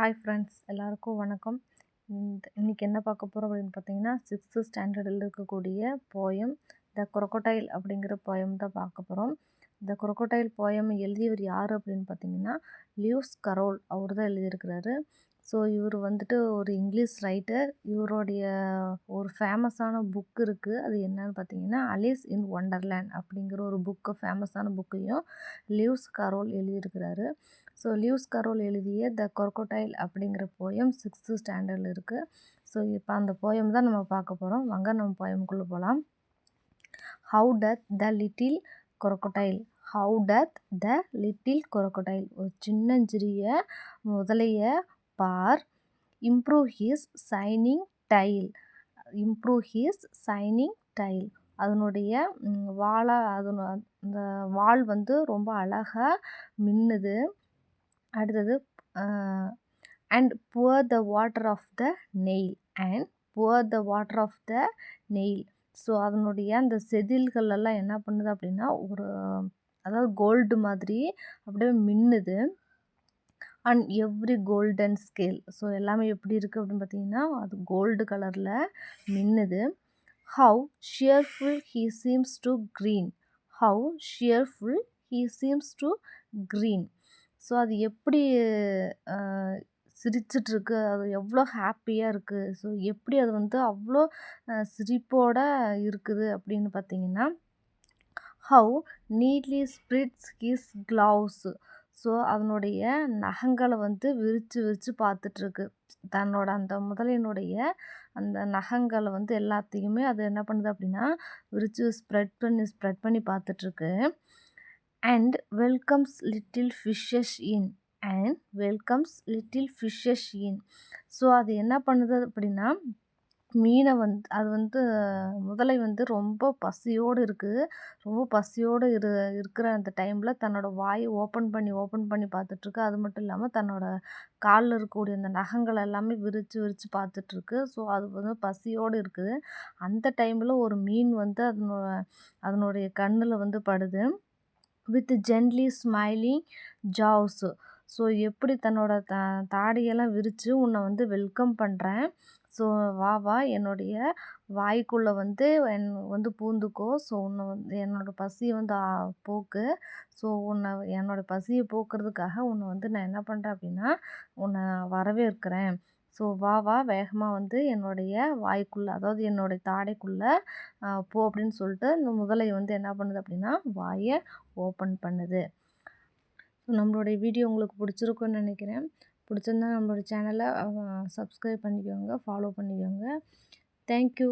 Hi friends, எல்லாருக்கும் வணக்கம். இன்னைக்கு என்ன பார்க்க போகிறோம் அப்படின்னு பார்த்தீங்கன்னா, 6th ஸ்டாண்டர்டில் இருக்கக்கூடிய போயம் த crocodile அப்படிங்கிற போயம் தான் பார்க்க போகிறோம். த crocodile போயம் எழுதியவர் யார் அப்படின்னு பார்த்தீங்கன்னா, லியூஸ் கரோல் அவர் தான் எழுதியிருக்கிறாரு. ஸோ இவர் வந்துட்டு ஒரு இங்கிலீஷ் ரைட்டர். இவருடைய ஒரு ஃபேமஸான புக் இருக்குது. அது என்னன்னு பார்த்தீங்கன்னா, அலிஸ் இன் ஒண்டர்லேண்ட் அப்படிங்கிற ஒரு ஃபேமஸான புக்கையும் லியூஸ் கரோல் எழுதியிருக்கிறாரு. ஸோ லியூஸ் கரோல் எழுதிய த crocodile அப்படிங்கிற போயம் 6th ஸ்டாண்டர்டில் இருக்குது. ஸோ இப்போ அந்த போயம் தான் நம்ம பார்க்க போகிறோம். வாங்க நம்ம போயமுக்குள்ளே போகலாம். How doth the little crocodile how doth the little crocodile ஒரு சின்னஞ்சிறிய முதலைய பார் improve his shining tail improve his shining tail அதனுடைய வாழை அந்த வால் வந்து ரொம்ப அழகாக மின்னுது. அடுத்தது and pour the water of the Nile and pour the water of the Nile so அதனுடைய அந்த செதில்கள் எல்லாம் என்ன பண்ணுது அப்படின்னா அதாவது கோல்டு மாதிரி அப்படியே மின்னுது. And every golden scale so எல்லாமே எப்படி இருக்குது அப்படின்னு பார்த்தீங்கன்னா அது கோல்டு கலரில் மின்னுது. How cheerful he seems to grin how cheerful he seems to grin so அது எப்படி சிரிச்சிட்ருக்கு, அது எவ்வளோ ஹாப்பியாக இருக்குது, ஸோ எப்படி அது வந்து அவ்வளோ சிரிப்போடு இருக்குது அப்படின்னு பார்த்தீங்கன்னா, how neatly spritz his gloves so அதனுடைய நகங்களை வந்து விரித்து பார்த்துட்ருக்கு. தன்னோட அந்த முதலையினுடைய அந்த நகங்களை வந்து எல்லாத்தையுமே அது என்ன பண்ணுது அப்படின்னா விரித்து ஸ்ப்ரெட் பண்ணி பார்த்துட்ருக்கு. And welcomes little fishes in and welcomes little fishes in so அது என்ன பண்ணுது அப்படின்னா மீனை அது வந்து முதலை வந்து ரொம்ப பசியோடு இருக்குது. ரொம்ப பசியோடு இருக்கிற அந்த டைமில் தன்னோட வாயை ஓப்பன் பண்ணி பார்த்துட்ருக்கு. அது மட்டும் இல்லாமல் தன்னோட காலில் இருக்கக்கூடிய அந்த நகங்கள் எல்லாமே விரித்து பார்த்துட்ருக்கு. ஸோ அது வந்து பசியோடு இருக்குது. அந்த டைமில் ஒரு மீன் வந்து அதனுடைய கண்ணில் வந்து படுது. With gently smiling jaws so எப்படி தன்னோட தாடியெல்லாம் விரித்து உன்னை வந்து வெல்கம் பண்ணுறேன், ஸோ வா என்னுடைய வாய்க்குள்ளே வந்து பூந்துக்கோ, ஸோ உன்னை வந்து என்னோடய பசியை வந்து போக்கு, ஸோ என்னோடய பசியை போக்குறதுக்காக உன்னை வந்து நான் என்ன பண்ணுறேன் அப்படின்னா உன்னை வரவேற்கிறேன், ஸோ வா வேகமாக வந்து என்னுடைய வாய்க்குள்ளே அதாவது என்னுடைய தாடைக்குள்ளே போ அப்படின்னு சொல்லிட்டு இந்த முதலை வந்து என்ன பண்ணுது அப்படின்னா வாயை ஓப்பன் பண்ணுது. ஸோ நம்மளுடைய வீடியோ உங்களுக்கு பிடிச்சிருக்குன்னு நினைக்கிறேன். பிடிச்சிருந்தா நம்மளோட சேனலை சப்ஸ்கிரைப் பண்ணிக்கோங்க, ஃபாலோ பண்ணிக்கோங்க. தேங்க்யூ.